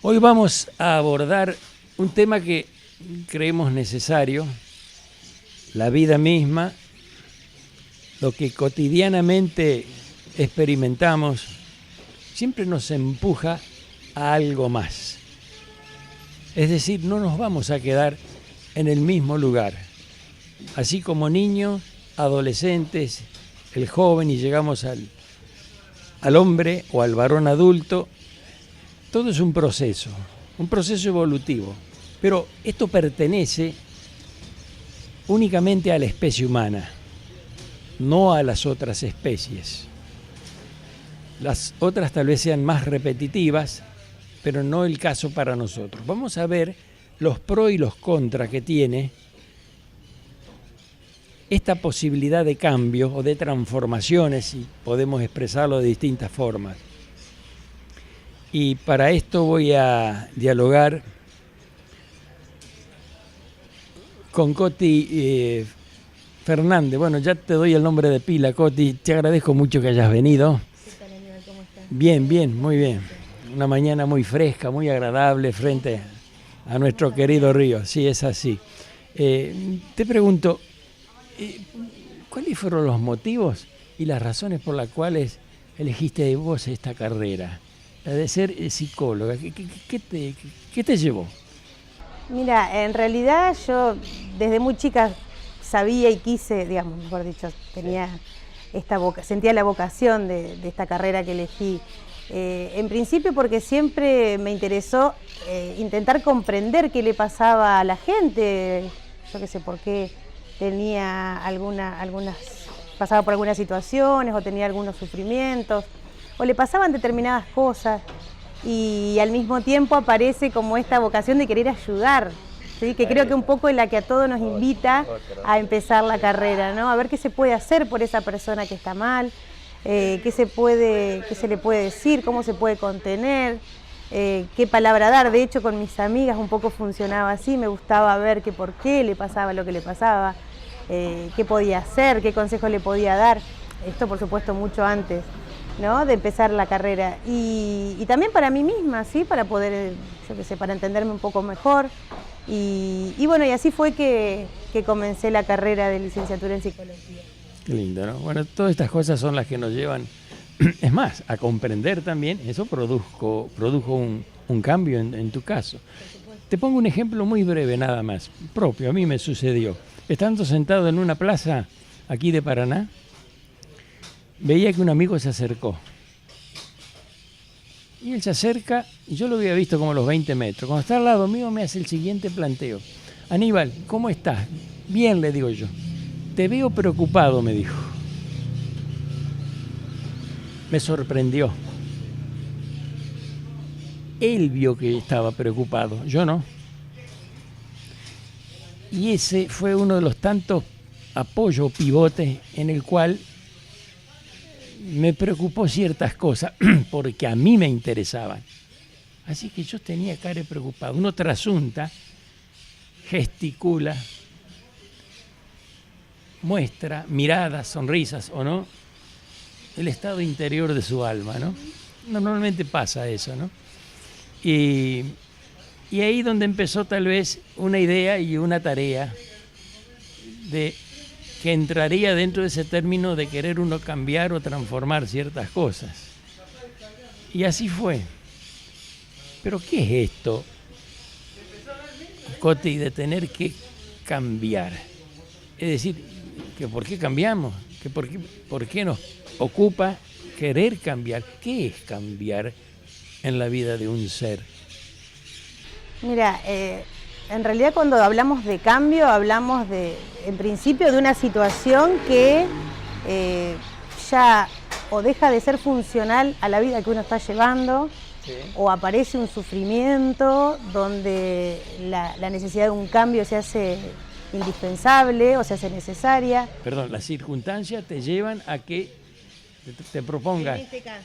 Hoy vamos a abordar un tema que creemos necesario, la vida misma, lo que cotidianamente experimentamos, siempre nos empuja a algo más. Es decir, no nos vamos a quedar en el mismo lugar. Así como niños, adolescentes, el joven y llegamos al hombre o al varón adulto, todo es un proceso evolutivo. Pero esto pertenece únicamente a la especie humana, no a las otras especies. Las otras tal vez sean más repetitivas, pero no el caso para nosotros. Vamos a ver los pros y los contras que tiene esta posibilidad de cambio o de transformaciones, si podemos expresarlo de distintas formas. Y para esto voy a dialogar con Coti Fernández. Bueno, ya te doy el nombre de pila, Coti. Te agradezco mucho que hayas venido. ¿Qué tal, Aníbal? ¿Cómo estás? Bien, muy bien. Una mañana muy fresca, muy agradable frente a nuestro querido río. Sí, es así. Te pregunto, ¿cuáles fueron los motivos y las razones por las cuales elegiste vos esta carrera? La de ser psicóloga. ¿Qué te llevó? Mira, en realidad yo desde muy chica sabía y quise, digamos, mejor dicho, sentía la vocación de esta carrera que elegí. En principio porque siempre me interesó intentar comprender qué le pasaba a la gente, yo qué sé, por qué tenía pasaba por algunas situaciones o tenía algunos sufrimientos, o le pasaban determinadas cosas, y al mismo tiempo aparece como esta vocación de querer ayudar, ¿sí? Que creo que un poco es la que a todos nos invita a empezar la carrera, ¿no? A ver qué se puede hacer por esa persona que está mal, qué se le puede decir, cómo se puede contener, qué palabra dar. De hecho, con mis amigas un poco funcionaba así, me gustaba ver que por qué le pasaba lo que le pasaba, qué podía hacer, qué consejo le podía dar. Esto, por supuesto, mucho antes, ¿no?, de empezar la carrera. Y también para mí misma, ¿sí? Para poder, yo qué sé, para entenderme un poco mejor. Y bueno, y así fue que comencé la carrera de licenciatura en psicología. Qué lindo, ¿no? Bueno, todas estas cosas son las que nos llevan, es más, a comprender también. Eso produjo un cambio en tu caso. Te pongo un ejemplo muy breve nada más, propio, a mí me sucedió. Estando sentado en una plaza aquí de Paraná, veía que un amigo se acercó. Y él se acerca, y yo lo había visto como a los 20 metros. Cuando está al lado mío me hace el siguiente planteo. Aníbal, ¿cómo estás? Bien, le digo yo. Te veo preocupado, me dijo. Me sorprendió. Él vio que estaba preocupado, yo no. Y ese fue uno de los tantos apoyos, pivotes, en el cual me preocupó ciertas cosas porque a mí me interesaban. Así que yo tenía cara de preocupado. Uno trasunta, gesticula, muestra miradas, sonrisas o no, el estado interior de su alma, ¿no? Normalmente pasa eso, ¿no? Y ahí donde empezó tal vez una idea y una tarea que entraría dentro de ese término de querer uno cambiar o transformar ciertas cosas. Y así fue. Pero ¿qué es esto, Coti, de tener que cambiar? Es decir, que ¿por qué cambiamos? Que ¿por qué nos ocupa querer cambiar? ¿Qué es cambiar en la vida de un ser? Mira, en realidad cuando hablamos de cambio, hablamos en principio de una situación que ya o deja de ser funcional a la vida que uno está llevando, sí, o aparece un sufrimiento donde la necesidad de un cambio se hace indispensable o se hace necesaria. Perdón, las circunstancias te llevan a que te propongas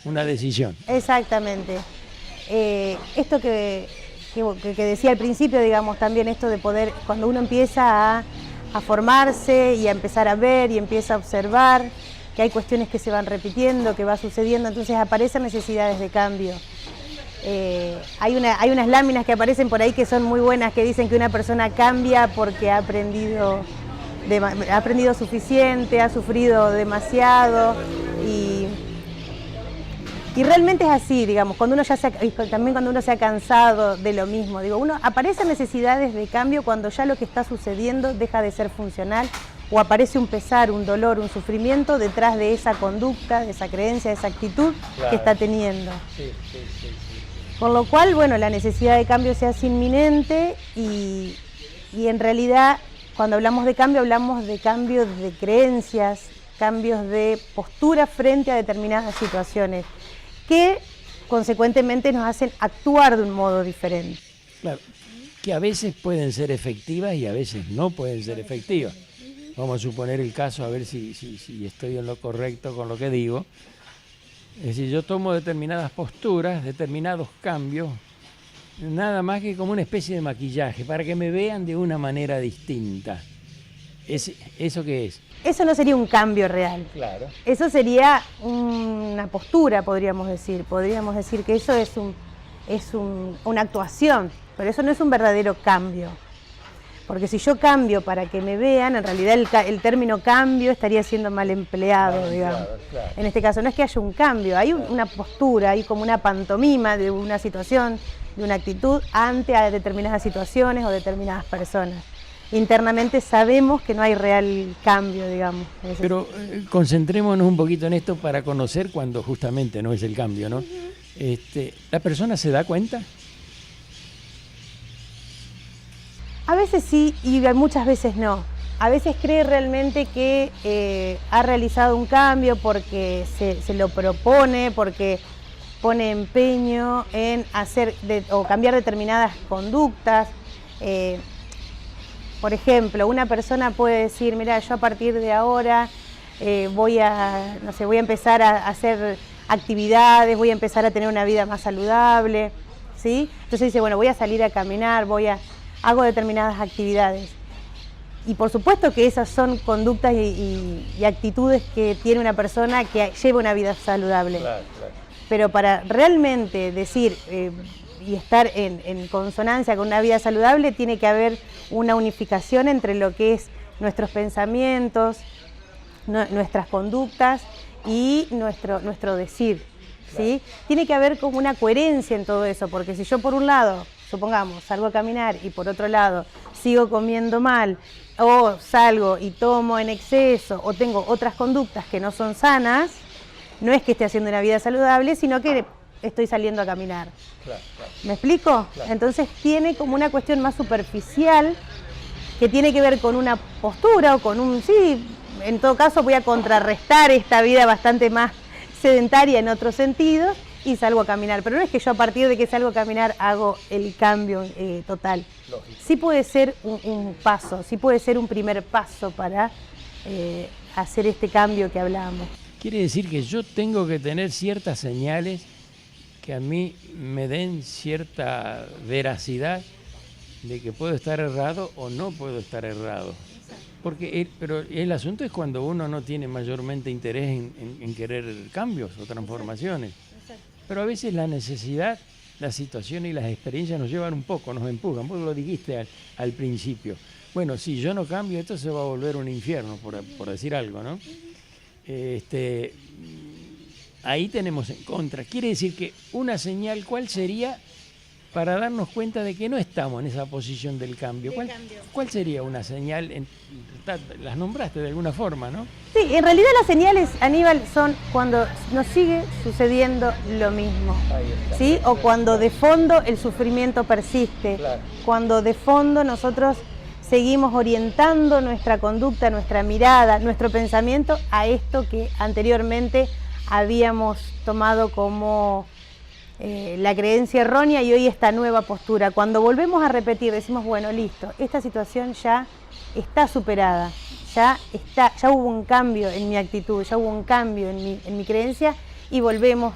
una decisión. Exactamente. Esto que decía al principio, digamos, también esto de poder, cuando uno empieza a formarse y a empezar a ver y empieza a observar que hay cuestiones que se van repitiendo, que va sucediendo, entonces aparecen necesidades de cambio. Hay unas láminas que aparecen por ahí que son muy buenas, que dicen que una persona cambia porque ha aprendido suficiente, ha sufrido demasiado y realmente es así, digamos, también cuando uno se ha cansado de lo mismo. Digo, aparecen necesidades de cambio cuando ya lo que está sucediendo deja de ser funcional o aparece un pesar, un dolor, un sufrimiento detrás de esa conducta, de esa creencia, de esa actitud que está teniendo. Sí. Con lo cual, bueno, la necesidad de cambio se hace inminente y en realidad cuando hablamos de cambio de creencias, cambios de postura frente a determinadas situaciones que consecuentemente nos hacen actuar de un modo diferente. Claro, que a veces pueden ser efectivas y a veces no pueden ser efectivas. Vamos a suponer el caso, a ver si estoy en lo correcto con lo que digo. Es decir, yo tomo determinadas posturas, determinados cambios, nada más que como una especie de maquillaje, para que me vean de una manera distinta. ¿Eso qué es? Eso no sería un cambio real. Claro. Eso sería una postura, podríamos decir. Podríamos decir que eso es una actuación, pero eso no es un verdadero cambio. Porque si yo cambio para que me vean, en realidad el término cambio estaría siendo mal empleado, digamos. Claro. En este caso no es que haya un cambio, hay una postura, hay como una pantomima de una situación, de una actitud ante a determinadas situaciones o determinadas personas. Internamente sabemos que no hay real cambio, digamos. Pero concentrémonos un poquito en esto para conocer cuando justamente no es el cambio, ¿no? ¿La persona se da cuenta? A veces sí y muchas veces no. A veces cree realmente que ha realizado un cambio porque se lo propone, porque pone empeño en hacer o cambiar determinadas conductas. Por ejemplo, una persona puede decir, mira, yo a partir de ahora voy a empezar a hacer actividades, voy a empezar a tener una vida más saludable, ¿sí? Entonces dice, bueno, voy a salir a caminar, hago determinadas actividades. Y por supuesto que esas son conductas y actitudes que tiene una persona que lleva una vida saludable. Claro. Pero para realmente decir y estar en consonancia con una vida saludable, tiene que haber una unificación entre lo que es nuestros pensamientos, nuestras conductas y nuestro decir, ¿sí? Tiene que haber como una coherencia en todo eso, porque si yo por un lado, supongamos, salgo a caminar y por otro lado sigo comiendo mal, o salgo y tomo en exceso, o tengo otras conductas que no son sanas, no es que esté haciendo una vida saludable, sino que estoy saliendo a caminar. Claro. ¿Me explico? Claro. Entonces tiene como una cuestión más superficial que tiene que ver con una postura o con en todo caso voy a contrarrestar esta vida bastante más sedentaria en otros sentidos y salgo a caminar. Pero no es que yo a partir de que salgo a caminar hago el cambio total. Lógico. Sí puede ser un paso, sí puede ser un primer paso para hacer este cambio que hablábamos. Quiere decir que yo tengo que tener ciertas señales que a mí me den cierta veracidad de que puedo estar errado o no puedo estar errado. Pero el asunto es cuando uno no tiene mayormente interés en querer cambios o transformaciones. Pero a veces la necesidad, la situación y las experiencias nos llevan un poco, nos empujan. Vos lo dijiste al principio. Bueno, si yo no cambio, esto se va a volver un infierno, por decir algo, ¿no? Ahí tenemos en contra. Quiere decir que una señal, ¿cuál sería para darnos cuenta de que no estamos en esa posición del cambio? ¿Cuál sería una señal? Las nombraste de alguna forma, ¿no? Sí, en realidad las señales, Aníbal, son cuando nos sigue sucediendo lo mismo, ¿sí? O cuando de fondo el sufrimiento persiste, claro. Cuando de fondo nosotros seguimos orientando nuestra conducta, nuestra mirada, nuestro pensamiento a esto que anteriormente habíamos tomado como la creencia errónea y hoy esta nueva postura. Cuando volvemos a repetir, decimos, bueno, listo, esta situación ya está superada, ya hubo un cambio en mi actitud, ya hubo un cambio en mi creencia y volvemos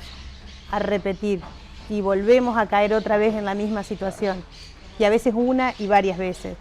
a repetir y volvemos a caer otra vez en la misma situación. Y a veces una y varias veces.